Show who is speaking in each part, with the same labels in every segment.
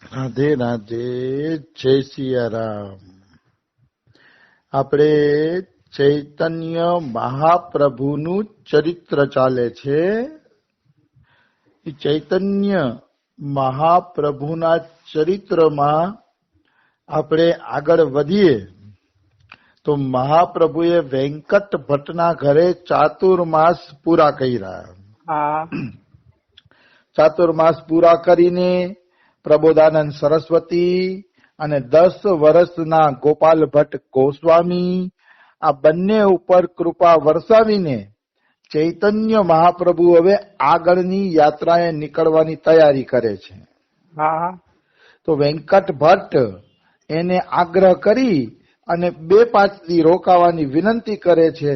Speaker 1: રાધે રાધે, જય સિયારામ. આપણે ચૈતન્ય મહાપ્રભુનું ચરિત્ર ચાલે છે. ચૈતન્ય મહાપ્રભુના ચરિત્રમાં આપણે આગળ વધીએ તો મહાપ્રભુએ વેંકટ ભટ્ટના ઘરે ચાતુર્માસ પૂરા કર્યા. ચાતુર્માસ પૂરા કરીને પ્રબોધાનંદ સરસ્વતી અને 10 વર્ષના ગોપાલ ભટ્ટ ગોસ્વામી આ બંને ઉપર કૃપા વરસાવીને ચૈતન્ય મહાપ્રભુ હવે આગળની યાત્રાએ નીકળવાની તૈયારી કરે છે. તો વેંકટ ભટ્ટ એને આગ્રહ કરી અને 2-5 દી રોકાવાની વિનંતી કરે છે.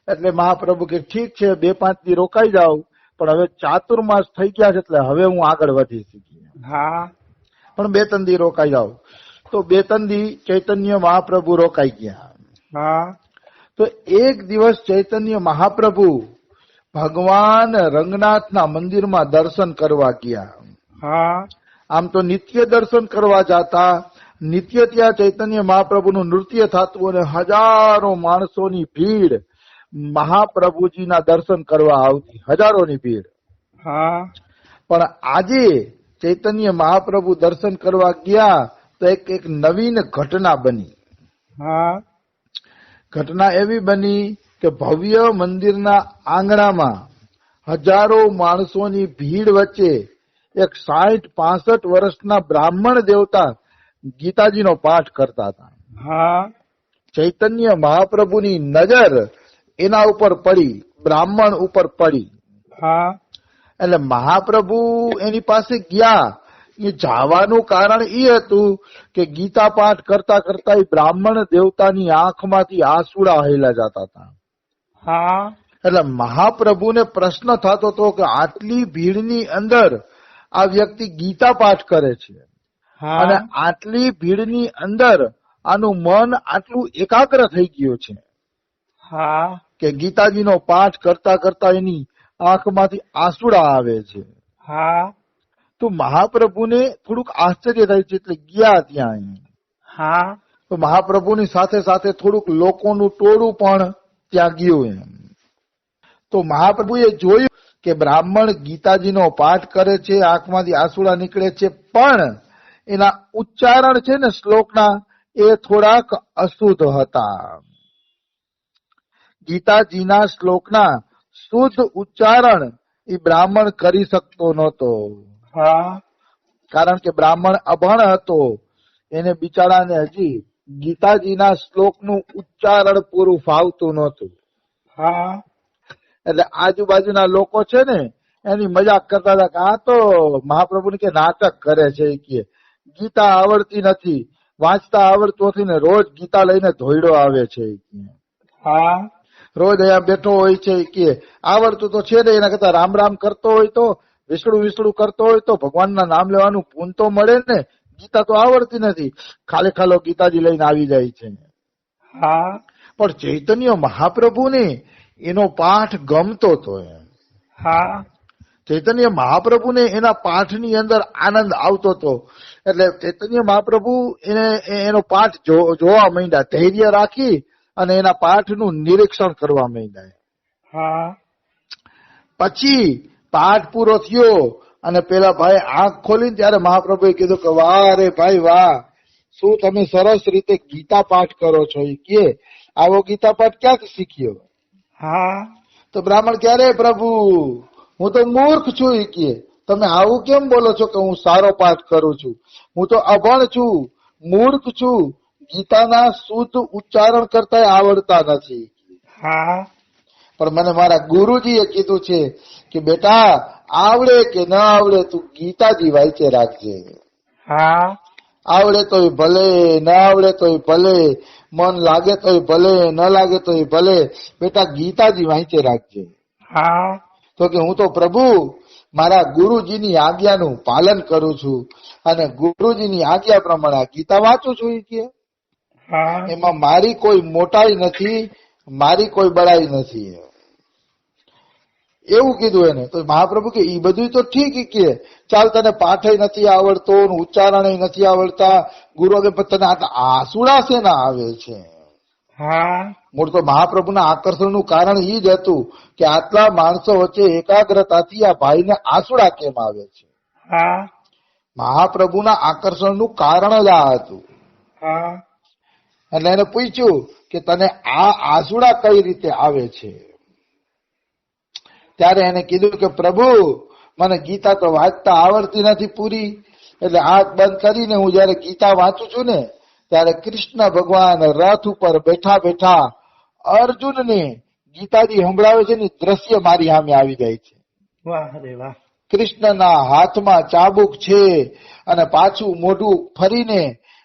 Speaker 1: એટલે મહાપ્રભુ કે ઠીક છે, 2-5 દી રોકાઈ જાવ, પણ હવે ચાતુર્માસ થઈ ગયા છે એટલે હવે હું આગળ વધી શકી. પણ 2-3 દી રોકાઈ જાવ. તો 2-3 દી ચૈતન્ય મહાપ્રભુ રોકાઈ ગયા. તો એક દિવસ ચૈતન્ય મહાપ્રભુ ભગવાન રંગનાથના મંદિરમાં દર્શન કરવા ગયા. આમ તો નિત્ય દર્શન કરવા જતા, નિત્ય ત્યાં ચૈતન્ય મહાપ્રભુનું નૃત્ય થતું અને હજારો માણસોની ભીડ મહાપ્રભુજીના દર્શન કરવા આવતી, હજારોની ભીડ. પણ આજે ચૈતન્ય મહાપ્રભુ દર્શન કરવા ગયા તો એક નવીન ઘટના બની. ઘટના એવી બની કે ભવ્ય મંદિરના આંગણામાં હજારો માણસોની ભીડ વચ્ચે એક 60-65 વર્ષના બ્રાહ્મણ દેવતા ગીતાજીનો પાઠ કરતા હતા. ચૈતન્ય મહાપ્રભુની નજર એના ઉપર પડી, બ્રાહ્મણ ઉપર પડી. એટલે મહાપ્રભુ એની પાસે ગયા. એ જવાનું કારણ એ હતું કે ગીતા પાઠ કરતા કરતા એ બ્રાહ્મણ દેવતાની આંખમાંથી આંસુડા વહેલા જતા હતા. એટલે મહાપ્રભુને પ્રશ્ન થતો હતો કે આટલી ભીડની અંદર આ વ્યક્તિ ગીતા પાઠ કરે છે અને આટલી ભીડની અંદર આનું મન આટલું એકાગ્ર થઈ ગયું છે કે ગીતાજીનો પાઠ કરતા કરતા એની આંખમાંથી આંસુડા આવે છે. તો મહાપ્રભુને થોડુંક આશ્ચર્ય થાય છે. એટલે ગયા ત્યાં. તો મહાપ્રભુની સાથે સાથે થોડુંક લોકોનું ટોળું પણ ત્યાં ગયું. એમ તો મહાપ્રભુએ જોયું કે બ્રાહ્મણ ગીતાજીનો પાઠ કરે છે, આંખમાંથી આંસુડા નીકળે છે, પણ એના ઉચ્ચારણ છે ને શ્લોકના એ થોડાક અશુદ્ધ હતા. ગીતાજીના શ્લોકના શુદ્ધ ઉચ્ચારણ એ બ્રાહ્મણ કરી શકતો નહોતો. કારણ કે બ્રાહ્મણ અભણ હતો. એને બિચારાને હજી ગીતાજીના શ્લોકનું ઉચ્ચારણ પૂરું ફાવતું નહોતું. એટલે આજુબાજુના લોકો છે ને એની મજાક કરતા હતા કે આ તો મહાપ્રભુને કે નાટક કરે છે. કે ગીતા આવડતી નથી, વાંચતા આવડતું નથી ને રોજ ગીતા લઈને ધોયડો આવે છે. રોજ અહીંયા બેઠો હોય છે. કે આવડતું તો છે ને, એના કરતા રામ રામ કરતો હોય તો, વિસડું કરતો હોય તો ભગવાનના નામ લેવાનું પૂન તો મળે ને. ગીતા તો આવડતી નથી, ખાલો ગીતાજી લઈને આવી જાય છે. પણ ચૈતન્ય મહાપ્રભુને એનો પાઠ ગમતો હતો. ચૈતન્ય મહાપ્રભુને એના પાઠની અંદર આનંદ આવતો હતો. એટલે ચૈતન્ય મહાપ્રભુ એનો પાઠ જોવા માંડ્યા, ધૈર્ય રાખી અને એના પાઠનું નિરીક્ષણ કરવા માંડ્યા. પછી પાઠ પૂરો થયો અને પેલા ભાઈ આંખ ખોલીને ત્યારે મહાપ્રભુએ કીધું કે વાહ રે ભાઈ વાહ, શું તમે સરસ રીતે ગીતા પાઠ કરો છો. એ કે આવો ગીતા પાઠ ક્યાંથી શીખ્યો? તો બ્રાહ્મણ ક્યારે પ્રભુ, હું તો મૂર્ખ છું. એ કે તમે આવું કેમ બોલો છો કે હું સારો પાઠ કરું છું? હું તો અભણ છું, મૂર્ખ છું, ગીતાના શુદ્ધ ઉચ્ચારણ કરતા આવડતા નથી. પણ મને મારા ગુરુજીએ કીધું છે કે બેટા આવડે કે ન આવડે તું ગીતાજી વાંચે રાખજે. આવડે તોય ભલે, ન આવડે તોય ભલે, મન લાગે તોય ભલે, ન લાગે તોય ભલે, બેટા ગીતાજી વાંચે રાખજે. તો કે હું તો પ્રભુ મારા ગુરુજીની આજ્ઞાનું પાલન કરું છું અને ગુરુજીની આજ્ઞા પ્રમાણે ગીતા વાંચું છું. કે એમાં મારી કોઈ મોટાઈ નથી, મારી કોઈ બડાઈ નથી. એવું કીધું એને. તો મહાપ્રભુ કે ઈ બધું તો ઠીક કે ચાલ તને પાઠય નથી આવડતો, ઉચ્ચારણ નથી આવડતા, ગુરુ તને આસુડા શેના આવે છે?
Speaker 2: હા
Speaker 1: મૂળ તો મહાપ્રભુના આકર્ષણનું કારણ ઈ જ હતું કે આટલા માણસો વચ્ચે એકાગ્રતાથી આ ભાઈને આસુડા કેમ આવે છે.
Speaker 2: હા
Speaker 1: મહાપ્રભુના આકર્ષણનું કારણ જ આ હતું.
Speaker 2: હા
Speaker 1: એટલે એને પૂછ્યું કે તને આ આસુડા કઈ રીતે આવે છે? ત્યારે એને કીધું કે પ્રભુ મને ગીતા તો વાંચતા આવડતી નથી પૂરી, એટલે આંખ બંધ કરીને હું જયારે ગીતા વાંચું છું ને ત્યારે કૃષ્ણ ભગવાન રથ ઉપર બેઠા બેઠા અર્જુનને ગીતાજી સંભળાવે છે ને દ્રશ્ય મારી સામે આવી જાય છે.
Speaker 2: વાહ રે વાહ.
Speaker 1: કૃષ્ણના હાથમાં ચાબુક છે અને પાછું મોઢું ફરીને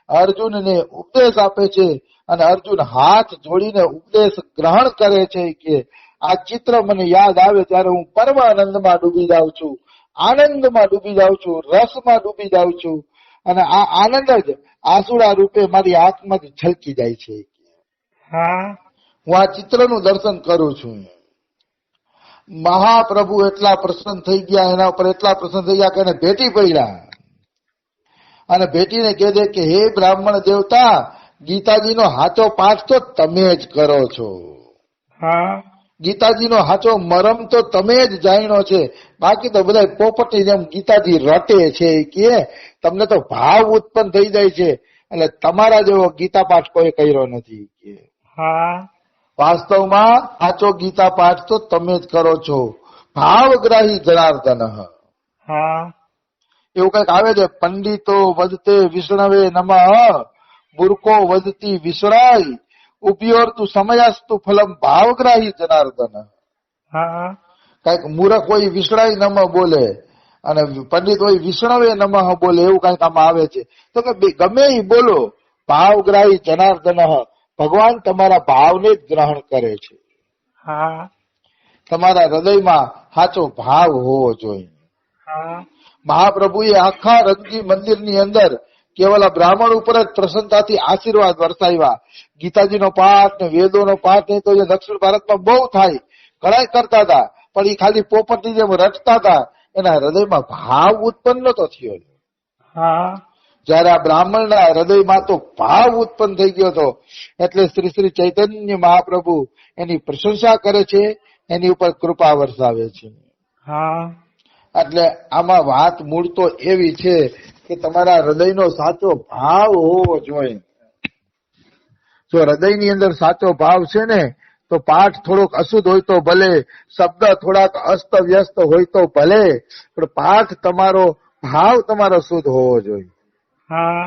Speaker 1: અર્જુનને ઉપદેશ આપે છે અને અર્જુન હાથ જોડીને ઉપદેશ ગ્રહણ કરે છે કે આ ચિત્ર મને યાદ આવે ત્યારે હું પરમ આનંદમાં ડૂબી જાઉં છું, આનંદમાં ડૂબી જાઉં છું, રસમાં ડૂબી જાઉં છું અને આ આનંદ જ આસુડા રૂપે મારી આંખમાંથી છલકી જાય છે.
Speaker 2: હા
Speaker 1: હું આ ચિત્રનું દર્શન કરું છું. મહાપ્રભુ એટલા પ્રસન્ન થઈ ગયા, એના ઉપર એટલા પ્રસન્ન થઈ ગયા કે એને ભેટી પડ્યા અને ભેટીને કહે છે કે હે બ્રાહ્મણ દેવતા, ગીતાજીનો સાચો પાઠ તો તમે જ કરો છો.
Speaker 2: હા
Speaker 1: ગીતાજીનો સાચો મરમ તો તમે જ જાણ્યો છે, બાકી તો બધા પોપટની જેમ ગીતાજી રટે છે કે તમને તો ભાવ ઉત્પન્ન થઈ જાય છે, એટલે તમારા જેવો ગીતા પાઠ કોઈ કર્યો નથી કે
Speaker 2: હા
Speaker 1: વાસ્તવમાં સાચો ગીતા પાઠ તો તમે જ કરો છો. ભાવગ્રાહી જનાર્દન.
Speaker 2: હા
Speaker 1: એવું કઈક આવે છે, પંડિતો વદતે વિષ્ણવે નમઃ, મૂર્ખો વદતી વિષ્ણાય, ઉભયોર્તુ સમયાસ્તુ ફલમ ભાવગ્રાહી જનાર્દન.
Speaker 2: હા
Speaker 1: કઈક મૂર્ખ હોય વિષ્ણાય નમઃ બોલે અને પંડિત હોય વિષ્ણવે નમઃ બોલે, એવું કઈક આમાં આવે છે. તો કે ગમે એ બોલો, ભાવગ્રાહી જનાર્દન, ભગવાન તમારા ભાવને જ ગ્રહણ કરે છે.
Speaker 2: હા
Speaker 1: તમારા હૃદયમાં સાચો ભાવ હોવો જોઈએ.
Speaker 2: હા
Speaker 1: મહાપ્રભુએ આખા રંગજી મંદિરની અંદર કેવલ આ બ્રાહ્મણ ઉપર જ પ્રસન્નતાથી આશીર્વાદ વરસાવ્યા. ગીતાજીનો પાઠ ને વેદોનો પાઠ નહીં તો એ દક્ષિણ ભારતમાં બહુ થાય, ઘણા કરતા હતા, પણ એ ખાલી પોપટની જેમ રટતા હતા, એના હૃદયમાં ભાવ ઉત્પન્ન નતો થયો.
Speaker 2: હા
Speaker 1: જયારે આ બ્રાહ્મણના હૃદયમાં તો ભાવ ઉત્પન્ન થઈ ગયો હતો, એટલે શ્રી શ્રી ચૈતન્ય મહાપ્રભુ એની પ્રશંસા કરે છે, એની ઉપર કૃપા વરસાવે છે.
Speaker 2: હા
Speaker 1: એટલે આમાં વાત મૂળ તો એવી છે કે તમારા હૃદયનો સાચો ભાવ હોવો જોઈએ. જો હૃદયની અંદર સાચો ભાવ છે ને તો પાઠ થોડોક અશુદ્ધ હોય તો ભલે, શબ્દ થોડાક અસ્ત વ્યસ્ત હોય તો ભલે, પણ પાઠ તમારો ભાવ તમારો શુદ્ધ હોવો જોઈએ.
Speaker 2: હા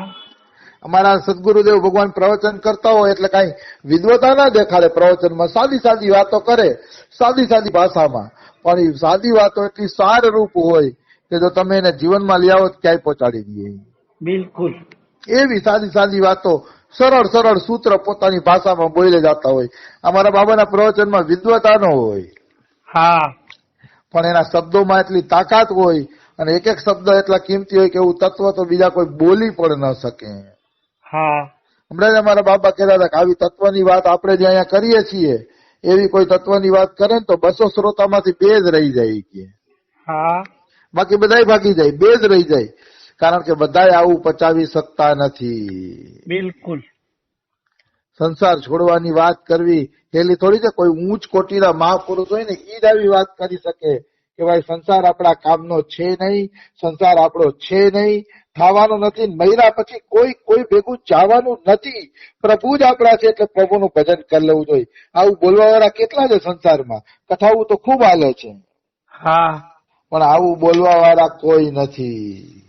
Speaker 1: અમારા સદગુરુદેવ ભગવાન પ્રવચન કરતા હોય એટલે કઈ વિદ્વતા ના દેખાડે પ્રવચનમાં, સાદી સાદી વાતો કરે, સાદી સાદી ભાષામાં, પણ એ સાદી વાતો એટલી સારરૂપ હોય કે જો તમે એને જીવનમાં લઈ આવો ક્યાંય પહોંચાડી દઈએ.
Speaker 2: બિલકુલ.
Speaker 1: એવી સાદી સાદી વાતો સરળ સરળ સૂત્ર પોતાની ભાષામાં બોલે જતા હોય. અમારા બાબાના પ્રવચનમાં વિદ્વતા ન હોય,
Speaker 2: હા
Speaker 1: પણ એના શબ્દોમાં એટલી તાકાત હોય અને એક એક શબ્દ એટલા કિંમતી હોય કે એવું તત્વ તો બીજા કોઈ બોલી પણ ન શકે.
Speaker 2: હા
Speaker 1: હમણાં અમારા બાબા કહેતા હતા કે આવી તત્વની વાત આપણે જે અહીંયા કરીએ છીએ એવી કોઈ તત્વની વાત કરે ને તો 200 શ્રોતામાંથી 2 જ રહી જાય કે,
Speaker 2: હા
Speaker 1: બાકી બધાય ભાગી જાય, 2 જ રહી જાય, કારણ કે બધાય આવું પચાવી શકતા નથી.
Speaker 2: બિલકુલ.
Speaker 1: સંસાર છોડવાની વાત કરવી પેલી થોડી છે. કોઈ ઊંચ કોટીના મહાપુરુષ હોય ને ઈ જ આવી વાત કરી શકે કે ભાઈ સંસાર આપણા કામનો છે નહીં, સંસાર આપણો છે નહીં, થવાનો નથી, મહિના પછી કોઈ ભેગું જવાનું નથી, પ્રભુ જ આપણા છે એટલે પ્રભુનું ભજન કરી લેવું જોઈએ. આવું બોલવા વાળા કેટલા છે સંસારમાં, કથાઓ તો ખૂબ હાલે છે,
Speaker 2: હા
Speaker 1: પણ આવું બોલવા વાળા કોઈ નથી,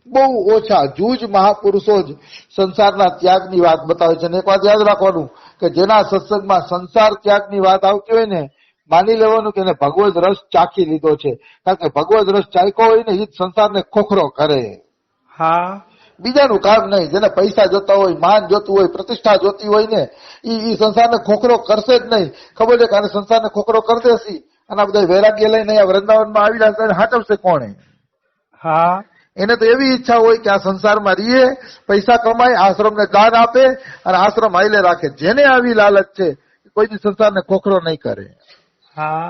Speaker 1: બહુ ઓછા. જૂજ મહાપુરુષો જ સંસારના ત્યાગની વાત બતાવે છે. અને એક વાત યાદ રાખવાનું કે જેના સત્સંગમાં સંસાર ત્યાગની વાત આવતી હોય ને માની લેવાનું કે એને ભગવદ રસ ચાખી લીધો છે, કારણ કે ભગવદ રસ ચાખ્યો હોય ને એ જ સંસારને ખોખરો કરે.
Speaker 2: હા
Speaker 1: બીજાનું કામ નહીં. જેને પૈસા જોતા હોય, માન જોતું હોય, પ્રતિષ્ઠા જોતી હોય ને એ સંસારને ખોખરો કરશે જ નહીં. ખબર છે કે સંસારને ખોખરો કરી દેશે અને આ બધા વૈરાગ્ય લઈને અહીંયા વૃંદાવનમાં આવી જશે, હાચવશે કોણે?
Speaker 2: હા
Speaker 1: એને તો એવી ઈચ્છા હોય કે આ સંસારમાં રહીએ, પૈસા કમાય, આશ્રમને દાન આપે અને આશ્રમ હાઈલે રાખે. જેને આવી લાલચ છે કોઈ દી સંસારને ખોખરો નહીં કરે.
Speaker 2: હા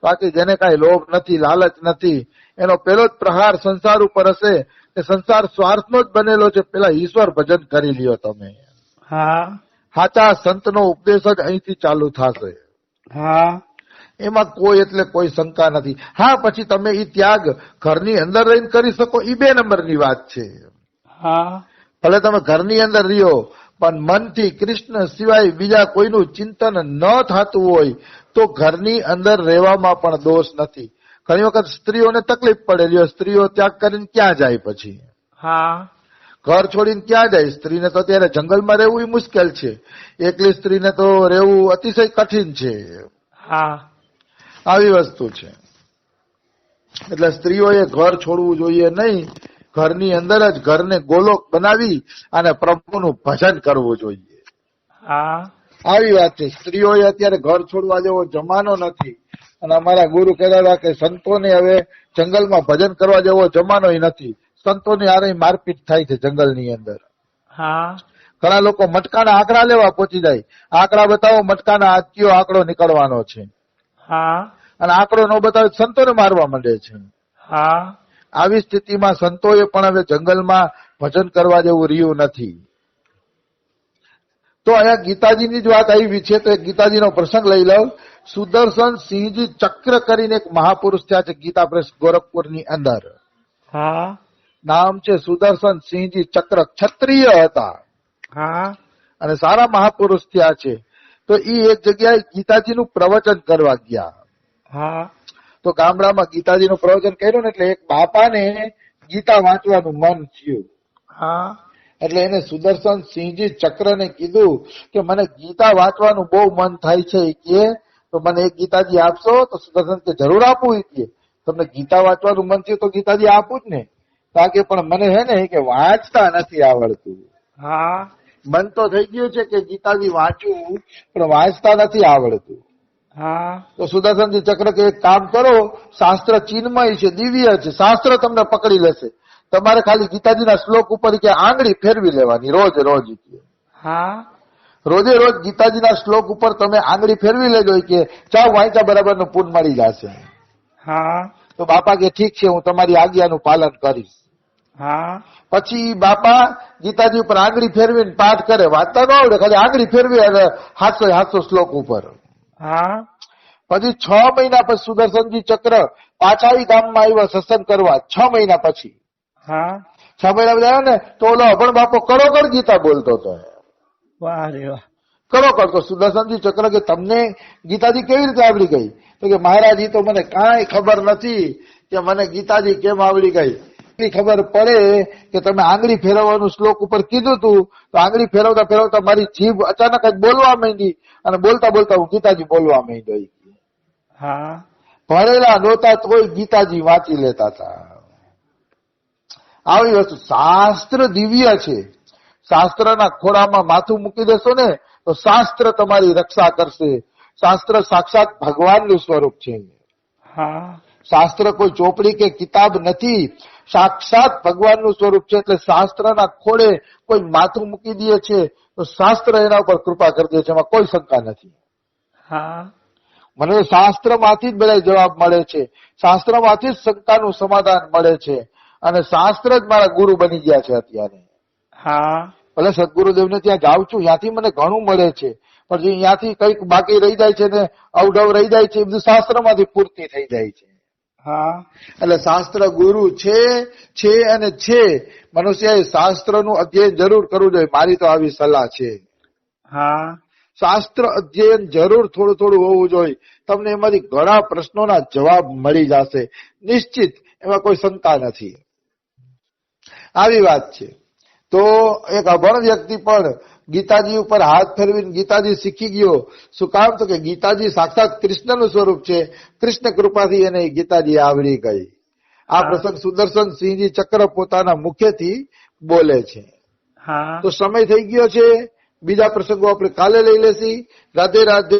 Speaker 1: બાકી જેને કાંઈ લોભ નથી, લાલચ નથી, એનો પેલો જ પ્રહાર સંસાર ઉપર હશે કે સંસાર સ્વાર્થનો જ બનેલો છે, પેલા ઈશ્વર ભજન કરી લ્યો તમે.
Speaker 2: હા
Speaker 1: સાચા સંતનો ઉપદેશ જ અહીંથી ચાલુ થશે.
Speaker 2: હા
Speaker 1: એમાં કોઈ એટલે કોઈ શંકા નથી. હા, પછી તમે એ ત્યાગ ઘરની અંદર રહીને કરી શકો, એ 2 નંબરની વાત છે.
Speaker 2: હા
Speaker 1: ભલે તમે ઘરની અંદર રહ્યો પણ મનથી કૃષ્ણ સિવાય બીજા કોઈનું ચિંતન ન થતું હોય તો ઘરની અંદર રહેવામાં પણ દોષ નથી. ઘણી વખત સ્ત્રીઓને તકલીફ પડે, લ્યો સ્ત્રીઓ ત્યાગ કરીને ક્યાં જાય, પછી
Speaker 2: હા
Speaker 1: ઘર છોડીને ક્યાં જાય? સ્ત્રીને તો અત્યારે જંગલમાં રહેવું એ મુશ્કેલ છે, એકલી સ્ત્રીને તો રહેવું અતિશય કઠિન છે.
Speaker 2: હા
Speaker 1: આવી વસ્તુ છે. એટલે સ્ત્રીઓએ ઘર છોડવું જોઈએ નહીં, ઘરની અંદર જ ઘરને ગોલોક બનાવી અને પ્રભુનું ભજન કરવું જોઈએ.
Speaker 2: હા
Speaker 1: આવી વાત છે. સ્ત્રીઓએ અત્યારે ઘર છોડવા જેવો જમાનો નથી. અને અમારા ગુરુ કહેતા હતા કે સંતોને હવે જંગલમાં ભજન કરવા જેવો જમાનો નથી. સંતોની હારે મારપીટ થાય છે જંગલની અંદર.
Speaker 2: હા
Speaker 1: ઘણા લોકો મટકાના આંકડા લેવા પહોંચી જાય, આંકડા બતાવો, મટકાના હાથ કયો આંકડો નીકળવાનો છે,
Speaker 2: હા
Speaker 1: અને આંકડો ન બતાવે સંતોને મારવા માંડે છે.
Speaker 2: હા
Speaker 1: આવી સ્થિતિમાં સંતોએ પણ હવે જંગલમાં ભજન કરવા જેવું રહ્યું નથી. તો અહીંયા ગીતાજીની જ વાત આવી છે, તો એક ગીતાજીનો પ્રસંગ લઈ લઉં. સુદર્શન સિંહજી ચક્ર કરીને એક મહાપુરુષ થયા છે ગીતા પ્રેસ ગોરખપુરની અંદર.
Speaker 2: હા
Speaker 1: નામ છે સુદર્શન સિંહજી ચક્ર. ક્ષત્રિય હતા
Speaker 2: હા
Speaker 1: અને સારા મહાપુરુષ થયા છે. તો એ એક જગ્યાએ ગીતાજીનું પ્રવચન કરવા ગયા.
Speaker 2: હા
Speaker 1: તો ગામડામાં ગીતાજીનું પ્રવચન કર્યું ને એટલે એક બાપાને ગીતા વાંચવાનું મન થયું.
Speaker 2: હા
Speaker 1: એટલે એને સુદર્શન સિંહજી ચક્રને કીધું કે મને ગીતા વાંચવાનું બહુ મન થાય છે, કે તો મને એક ગીતાજી આપશો? તો સુદર્શન કે જરૂર આપું. કે તમને ગીતા વાંચવાનું મન થયું તો ગીતાજી આપું જ ને. કારણ કે પણ મને હે ને કે વાંચતા નથી આવડતું.
Speaker 2: હા
Speaker 1: મન તો થઈ ગયું છે કે ગીતાજી વાંચવું, પણ વાંચતા નથી આવડતું.
Speaker 2: હા
Speaker 1: તો સુદર્શનજી ચક્ર કે એક કામ કરો, શાસ્ત્ર ચિન્મય છે, દિવ્ય છે, શાસ્ત્ર તમને પકડી લેશે. તમારે ખાલી ગીતાજીના શ્લોક ઉપર કે આંગળી ફેરવી લેવાની રોજ રોજ.
Speaker 2: હા
Speaker 1: રોજે રોજ ગીતાજીના શ્લોક ઉપર તમે આંગળી ફેરવી લેજો કે ચાવ વાંચા બરાબરનું પૂન મળી જશે.
Speaker 2: હા
Speaker 1: તો બાપા કે ઠીક છે, હું તમારી આજ્ઞાનું પાલન કરીશ.
Speaker 2: હા
Speaker 1: પછી બાપા ગીતાજી ઉપર આંગળી ફેરવીને પાઠ કરે. વાંચતા ન આવડે, ખાલી આંગળી ફેરવી અને 700 શ્લોક ઉપર.
Speaker 2: હા
Speaker 1: પછી 6 મહિના પછી સુદર્શનજી ચક્ર પાછા ઈ ગામમાં આવ્યા સત્સંગ કરવા. 6 મહિના પછી.
Speaker 2: હા
Speaker 1: 6 મહિના પછી આવ્યા ને તો ઓલો અભણ બાપો કરોકડ ગીતા બોલતો હતો.
Speaker 2: વાહ રે વાહ.
Speaker 1: કરોકડ. તો સુદર્શનજી ચક્ર કે તમને ગીતાજી કેવી રીતે આવડી ગઈ? તો કે મહારાજ, ઈ તો મને કાંઈ ખબર નથી કે મને ગીતાજી કેમ આવડી ગઈ. એટલી ખબર પડે કે તમે આંગળી ફેરવવાનું શ્લોક ઉપર કીધું હતું, તો આંગળી ફેરવતા ફેરવતા મારી જીભ અચાનક જ બોલવા માંડી અને બોલતા બોલતા હું ગીતાજી બોલવા માંડ્યો.
Speaker 2: હા
Speaker 1: ભણેલા નહોતા તોય ગીતાજી વાંચી લેતા હતા. આવી વસ્તુ. શાસ્ત્ર દિવ્ય છે. શાસ્ત્રના ખોળામાં માથું મૂકી દેશો ને તો શાસ્ત્ર તમારી રક્ષા કરશે. શાસ્ત્ર સાક્ષાત ભગવાનનું સ્વરૂપ છે.
Speaker 2: હા
Speaker 1: શાસ્ત્ર કોઈ ચોપડી કે કિતાબ નથી, સાક્ષાત ભગવાનનું સ્વરૂપ છે. એટલે શાસ્ત્રના ખોળે કોઈ માથું મૂકી દે છે તો શાસ્ત્ર એના ઉપર કૃપા કરી દે છે, એમાં કોઈ શંકા નથી.
Speaker 2: હા
Speaker 1: મને તો શાસ્ત્રમાંથી જ બધા જવાબ મળે છે, શાસ્ત્રમાંથી જ શંકાનું સમાધાન મળે છે. અને શાસ્ત્ર જ મારા ગુરુ બની ગયા છે અત્યારે.
Speaker 2: હા
Speaker 1: ભલે સદગુરુદેવને ત્યાં જાઉં છું, ત્યાંથી મને ઘણું મળે છે, પણ જે ત્યાંથી કઈક બાકી રહી જાય છે ને અવઢવ રહી જાય છે, એ બધું શાસ્ત્રમાંથી પૂર્તિ થઈ જાય છે.
Speaker 2: હા
Speaker 1: એટલે શાસ્ત્ર ગુરુ છે અને છે. મનુષ્યએ શાસ્ત્રનું અધ્યયન જરૂર કરવું જોઈએ. મારી તો આવી સલાહ છે.
Speaker 2: હા
Speaker 1: શાસ્ત્ર અધ્યયન જરૂર થોડું થોડું હોવું જોઈએ. તમને એમાંથી ઘણા પ્રશ્નોના જવાબ મળી જશે નિશ્ચિત, એમાં કોઈ શંકા નથી. આવી વાત છે. તો એક અભણ વ્યક્તિ પણ ગીતાજી ઉપર હાથ ફેરવીને ગીતાજી શીખી ગયો. શું કામ? તો કે ગીતાજી સાક્ષાત કૃષ્ણનું સ્વરૂપ છે. કૃષ્ણ કૃપાથી એને ગીતાજી આવડી ગઈ. આ પ્રસંગ સુદર્શન સિંહજી ચક્ર પોતાના મુખેથી બોલે છે.
Speaker 2: હા
Speaker 1: તો સમય થઈ ગયો છે. બીજા પ્રસંગો આપણે કાલે લઈ લેશી. રાધે રાધે.